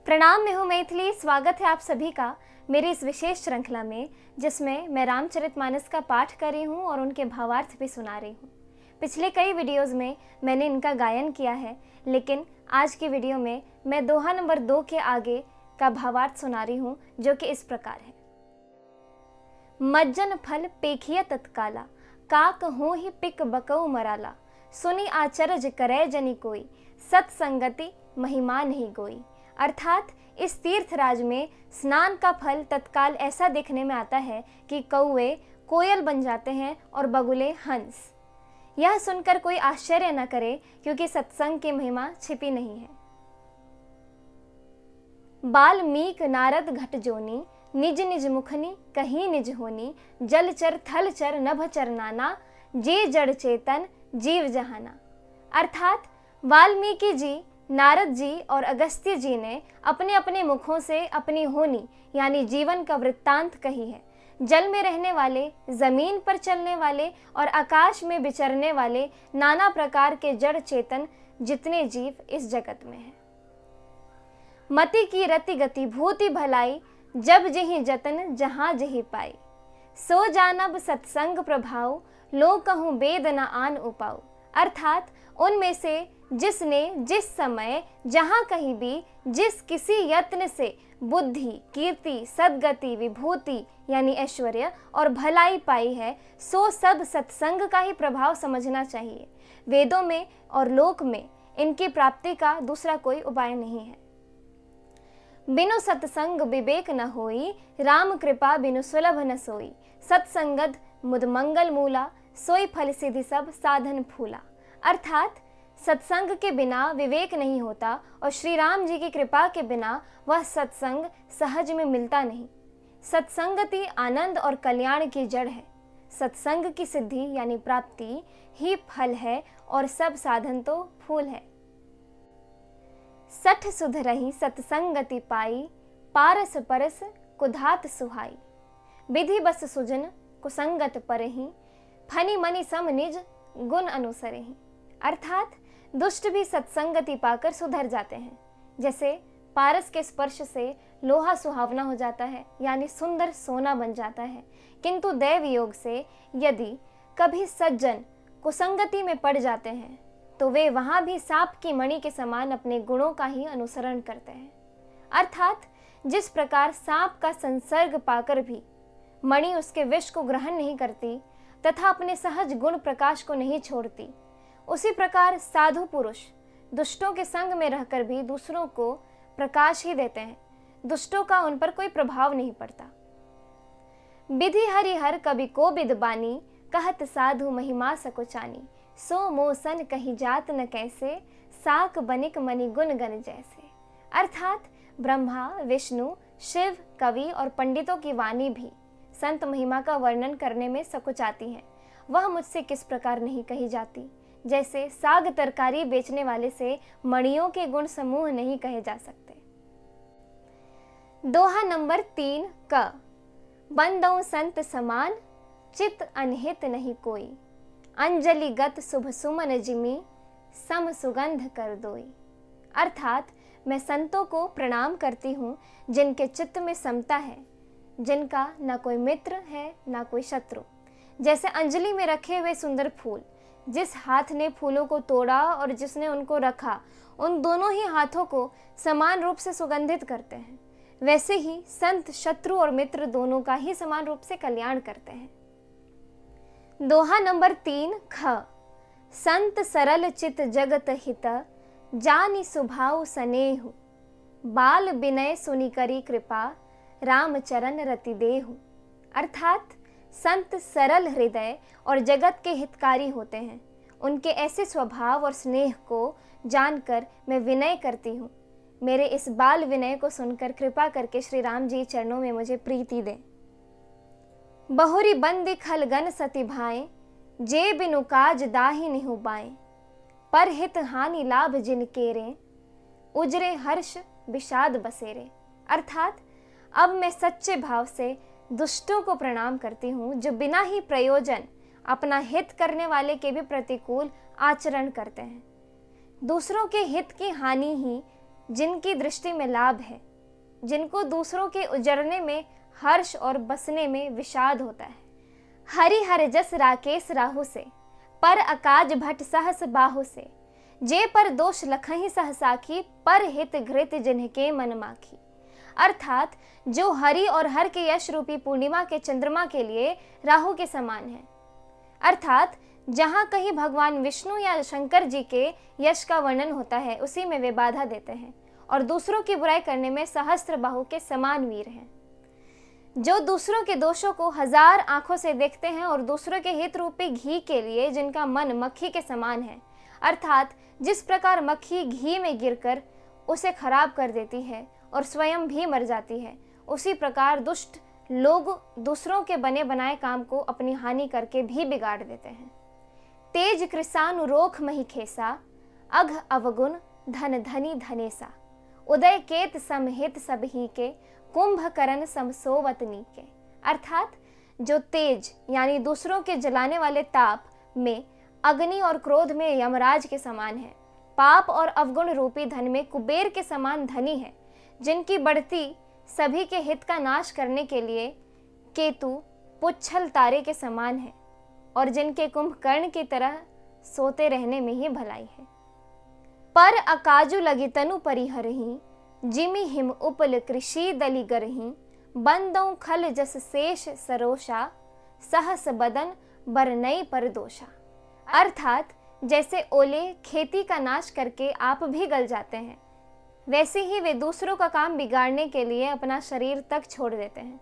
प्रणाम, मैं हूँ मैथिली। स्वागत है आप सभी का मेरी इस विशेष श्रृंखला में, जिसमें मैं रामचरितमानस का पाठ कर रही हूँ और उनके भावार्थ भी सुना रही हूँ। पिछले कई वीडियोज़ में मैंने इनका गायन किया है, लेकिन आज की वीडियो में मैं दोहा नंबर 2 के आगे का भावार्थ सुना रही हूँ, जो कि इस प्रकार है। मज्जन फल पेखिया तत्काला, काक हो ही पिक बकऊ मराला, सुनी आचरज करे जनी कोई, सत्संगति महिमा नहीं गोई। अर्थात इस तीर्थराज में स्नान का फल तत्काल ऐसा देखने में आता है कि कौवे कोयल बन जाते हैं और बगुले हंस। यह सुनकर कोई आश्चर्य न करे, क्योंकि सत्संग की महिमा छिपी नहीं है। बाल्मीक नारद घट जोनी, निज निज मुखनी कहीं निज होनी, जलचर थलचर नभचर नाना, जे जड़ चेतन जीव जहाना। अर्थात वाल्मीकि जी, नारद जी और अगस्त्य जी ने अपने अपने मुखों से अपनी होनी यानी जीवन का वृत्तांत कही है। जल में रहने वाले, जमीन पर चलने वाले और आकाश में विचरने वाले नाना प्रकार के जड़ चेतन जितने जीव इस जगत में हैं। मति की रति गति भूति भलाई, जब जही जतन जहां जही पाई, सो जानब सत्संग प्रभाव, लो कहूँ वेद न आन उपाऊ। अर्थात उनमें से जिसने जिस समय जहां कहीं भी जिस किसी यत्न से बुद्धि, कीर्ति, सद्गति, विभूति यानी ऐश्वर्य और भलाई पाई है, सो सब सत्संग का ही प्रभाव समझना चाहिए। वेदों में और लोक में इनकी प्राप्ति का दूसरा कोई उपाय नहीं है। बिनु सत्संग विवेक न होई, राम कृपा बिनु सुलभ न सोई, सत्संगत मुद मंगल मूला, सोई फल सिद्धि सब साधन फूला। अर्थात सत्संग के बिना विवेक नहीं होता और श्री राम जी की कृपा के बिना वह सत्संग सहज में मिलता नहीं। सत्संगति आनंद और कल्याण की जड़ है। सत्संग की सिद्धि यानी प्राप्ति ही फल है और सब साधन तो फूल है। सठ सुध रही सत्संगति पाई, पारस परस कुधात सुहाई, विधि बस सुजन कुसंगत परहि, फनि मनि सम निज गुण अनुसरहि। अर्थात दुष्ट भी सत्संगति पाकर सुधर जाते हैं। जैसे पारस के स्पर्श से लोहा सुहावना हो जाता है यानी सुंदर सोना बन जाता है, किंतु दैव योग से यदि कभी सज्जन कुसंगति में पड़ जाते हैं तो वे वहां भी सांप की मणि के समान अपने गुणों का ही अनुसरण करते हैं। अर्थात जिस प्रकार सांप का संसर्ग पाकर भी मणि उसके विष को ग्रहण नहीं करती तथा अपने सहज गुण प्रकाश को नहीं छोड़ती, उसी प्रकार साधु पुरुष दुष्टों के संग में रहकर भी दूसरों को प्रकाश ही देते हैं। दुष्टों का उन पर कोई प्रभाव नहीं पड़ता। विधि हरिहर कवि को विदबानी, कहत साधु महिमा सकुचानी, सो मोसन कहीं जात न कैसे, साक बनिक मनि गुण गण जैसे। अर्थात ब्रह्मा, विष्णु, शिव, कवि और पंडितों की वाणी भी संत महिमा का वर्णन करने में सकुचाती है। वह मुझसे किस प्रकार नहीं कही जाती। जैसे साग तरकारी बेचने वाले से मणियों के गुण समूह नहीं कहे जा सकते। दोहा नंबर 3 क, बंदौ संत समान, चित अनहित नहीं कोई, अंजलि गत शुभ सुमन जिमी, सम सुगंध कर दोई। अर्थात मैं संतों को प्रणाम करती हूँ जिनके चित्त में समता है, जिनका न कोई मित्र है न कोई शत्रु। जैसे अंजलि में रखे हुए सुंदर फूल, जिस हाथ ने फूलों को तोड़ा और जिसने उनको रखा, उन दोनों ही हाथों को समान रूप से सुगंधित करते हैं। वैसे ही संत शत्रु और मित्र दोनों का ही समान रूप से कल्याण करते हैं। दोहा नंबर 3 ख, संत सरल चित जगत हित, जानि सुभाव सनेहु, बाल विनय सुनि करी कृपा, राम चरण रति देहु। अर्थात संत सरल हृदय और जगत के हितकारी होते हैं। उनके ऐसे स्वभाव और स्नेह को जानकर मैं विनय करती हूँ। मेरे इस बाल विनय को सुनकर कृपा करके श्री राम जी चरणों में मुझे प्रीति दें। बहुरी बंदी खलगन सति भाए, जे बिनु काज दाहि निहु बाए, पर हित हानि लाभ जिन केरे, उजरे हर्ष विषाद बसेरे। अर्थात अब मैं सच्चे भाव से दुष्टों को प्रणाम करती हूँ, जो बिना ही प्रयोजन अपना हित करने वाले के भी प्रतिकूल आचरण करते हैं। दूसरों के हित की हानि ही जिनकी दृष्टि में लाभ है, जिनको दूसरों के उजरने में हर्ष और बसने में विषाद होता है। हरि हर जस राकेश राहु से, पर अकाज भट सहस बाहु से, जे पर दोष लखहि सहसाखी, पर हित घृत जिनके मन माखी। अर्थात जो हरि और हर के यश रूपी पूर्णिमा के चंद्रमा के लिए राहु के समान है। अर्थात जहाँ कहीं भगवान विष्णु या शंकर जी के यश का वर्णन होता है, उसी में वे बाधा देते हैं और दूसरों की बुराई करने में सहस्त्र बाहु के समान वीर हैं। जो दूसरों के दोषों को हजार आंखों से देखते हैं और दूसरों के हित रूपी घी के लिए जिनका मन मक्खी के समान है, अर्थात जिस प्रकार मक्खी घी में गिरकर उसे खराब कर देती है और स्वयं भी मर जाती है, उसी प्रकार दुष्ट लोग दूसरों के बने बनाए काम को अपनी हानि करके भी बिगाड़ देते हैं। तेज कृसानु रोख मही खेसा, अघ अवगुण धन धनी धनेसा, उदय केत समहित सब ही के, कुंभकर्ण समसोवतनी के। अर्थात जो तेज यानी दूसरों के जलाने वाले ताप में, अग्नि और क्रोध में यमराज के समान है, पाप और अवगुण रूपी धन में कुबेर के समान धनी है, जिनकी बढ़ती सभी के हित का नाश करने के लिए केतु पुच्छल तारे के समान है और जिनके कुंभकर्ण की तरह सोते रहने में ही भलाई है। पर अकाजु लगी तनु परिहरही, जिमि हिम उपल कृषि दली गरही, बंदों खल जस शेष सरोषा, सहस बदन बरनई पर दोषा। अर्थात जैसे ओले खेती का नाश करके आप भी गल जाते हैं, वैसे ही वे दूसरों का काम बिगाड़ने के लिए अपना शरीर तक छोड़ देते हैं।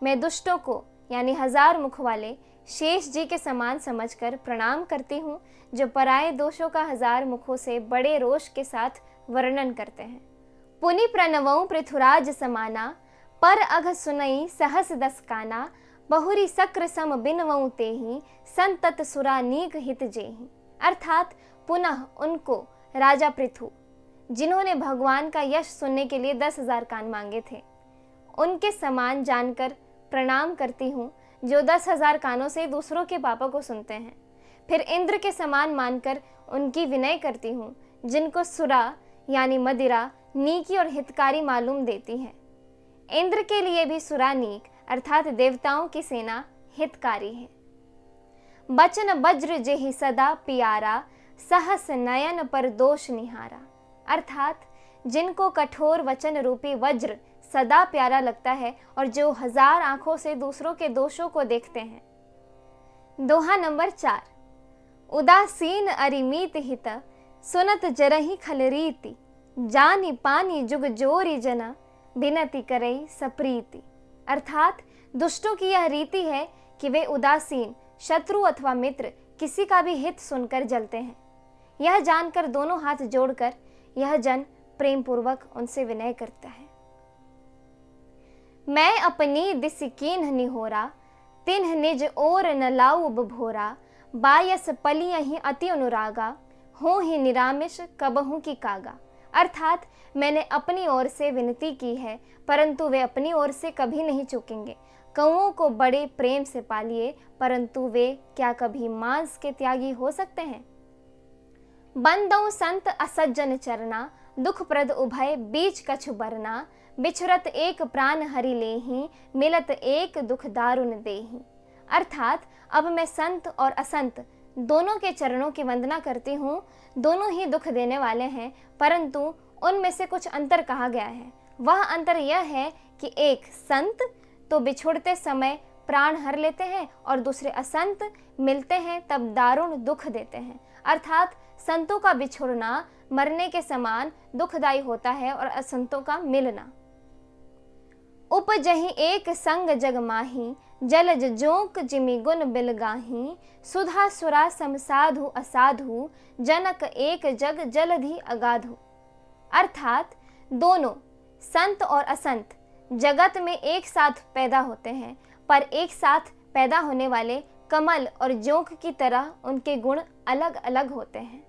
मैं दुष्टों को यानी हजार मुख वाले शेष जी के समान समझकर प्रणाम करती हूँ, जो पराये दोषों का हजार मुखों से बड़े रोष के साथ वर्णन करते हैं। पुनि प्रणवऊ पृथुराज समाना, पर अघ सुनई सहस दस काना, बहुरी सक्र सम बिनवऊ तेहि, संतत सुरानीक हित जेहि। अर्थात पुनः उनको राजा पृथु, जिन्होंने भगवान का यश सुनने के लिए 10,000 कान मांगे थे, उनके समान जानकर प्रणाम करती हूँ, जो 10,000 कानों से दूसरों के पापों को सुनते हैं। फिर इंद्र के समान मानकर उनकी विनय करती हूँ, जिनको सुरा यानी मदिरा नीकी और हितकारी मालूम देती है। इंद्र के लिए भी सुरा नीक अर्थात देवताओं की सेना हितकारी है। बचन वज्र जेहि सदा पियारा, सहस नयन पर दोष निहारा। अर्थात जिनको कठोर वचन रूपी वज्र सदा प्यारा लगता है और जो हजार आंखों से दूसरों के दोषों को देखते हैं। दोहा नंबर 4। उदासीन अरिमीत हित, सुनत जरहि खलरीति, जानी पानी जुग जोरी जना, बिनती करई सप्रीति। अर्थात दुष्टों की यह रीति है कि वे उदासीन शत्रु अथवा मित्र किसी का भी हित सुनकर जलते हैं। यह जानकर दोनों हाथ जोड़कर यह जन प्रेम पूर्वक उनसे विनय करता है। मैं अपनी दिस कीन्ह निहोरा, तिन्ह निज ओर न लाऊ बभोरा, बायस पलियहि अति अनुरागा, हो ही निरामिष कबहू की कागा। अर्थात मैंने अपनी ओर से विनती की है, परंतु वे अपनी ओर से कभी नहीं चूकेंगे। कौओं को बड़े प्रेम से पालिए, परंतु वे क्या कभी मांस के त्यागी हो सकते हैं। बंदौ संत असज्जन चरना, दुख प्रद उभय बीच कछु बरना, बिछुरत एक प्राण हरि लेहि, मिलत एक दुख दारुण देहि। अर्थात अब मैं संत और असंत दोनों के चरणों की वंदना करती हूँ। दोनों ही दुख देने वाले हैं, परंतु उनमें से कुछ अंतर कहा गया है। वह अंतर यह है कि एक संत तो बिछुड़ते समय प्राण हर लेते हैं और दूसरे असंत मिलते हैं तब दारुण दुख देते हैं। अर्थात संतों का बिछुड़ना मरने के समान दुखदायी होता है और असंतों का मिलना। उपजहि एक संग जग माही, जलज जोंक जिमि गुण बिलगाही, सुधा सुरा सम साधु असाधु, जनक एक जग जलधि अगाधु। अर्थात दोनों संत और असंत जगत में एक साथ पैदा होते हैं, पर एक साथ पैदा होने वाले कमल और जोंक की तरह उनके गुण अलग अलग होते हैं।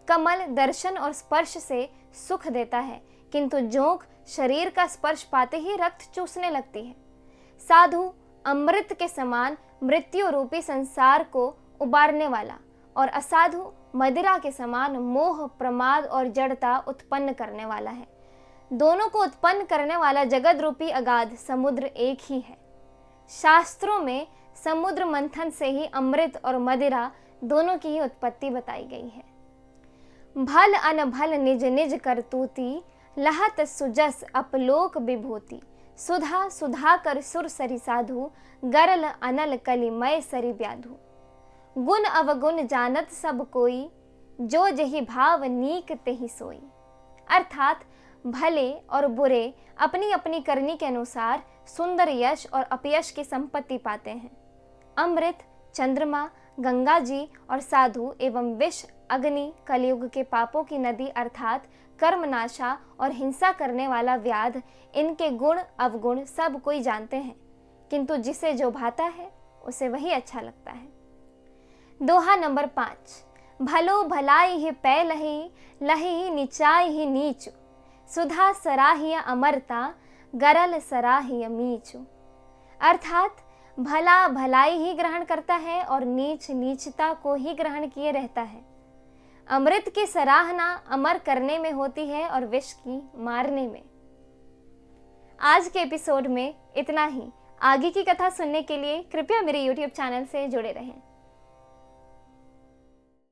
कमल दर्शन और स्पर्श से सुख देता है, किंतु जोंक शरीर का स्पर्श पाते ही रक्त चूसने लगती है। साधु अमृत के समान मृत्यु रूपी संसार को उबारने वाला और असाधु मदिरा के समान मोह, प्रमाद और जड़ता उत्पन्न करने वाला है। दोनों को उत्पन्न करने वाला जगत रूपी अगाध समुद्र एक ही है। शास्त्रों में समुद्र मंथन से ही अमृत और मदिरा दोनों की ही उत्पत्ति बताई गई है। भल अनभल निज निज करतूती, लहत सुजस अपलोक विभूति। सुधा सुधा कर सुर सरि साधु, गरल अनल कलिमय सरि व्याधु। गुण अवगुण जानत सब कोई, जो जहि भाव नीक तेहि सोई। अर्थात भले और बुरे अपनी अपनी करनी के अनुसार सुंदर यश और अपयश की संपत्ति पाते हैं। अमृत, चंद्रमा, गंगा जी और साधु एवं विष, अग्नि, कलयुग के पापों की नदी अर्थात कर्मनाशा और हिंसा करने वाला व्याध, इनके गुण अवगुण सब कोई जानते हैं, किंतु जिसे जो भाता है उसे वही अच्छा लगता है। दोहा नंबर 5। भलो भलाई ही पै लही, लही नीचाई ही नीच। सुधा सराहिय अमरता, गरल सराहिय मीचु। अर्थात भला भलाई ही ग्रहण करता है और नीच नीचता को ही ग्रहण किए रहता है। अमृत की सराहना अमर करने में होती है और विष की मारने में। आज के एपिसोड में इतना ही। आगे की कथा सुनने के लिए कृपया मेरे YouTube चैनल से जुड़े रहें।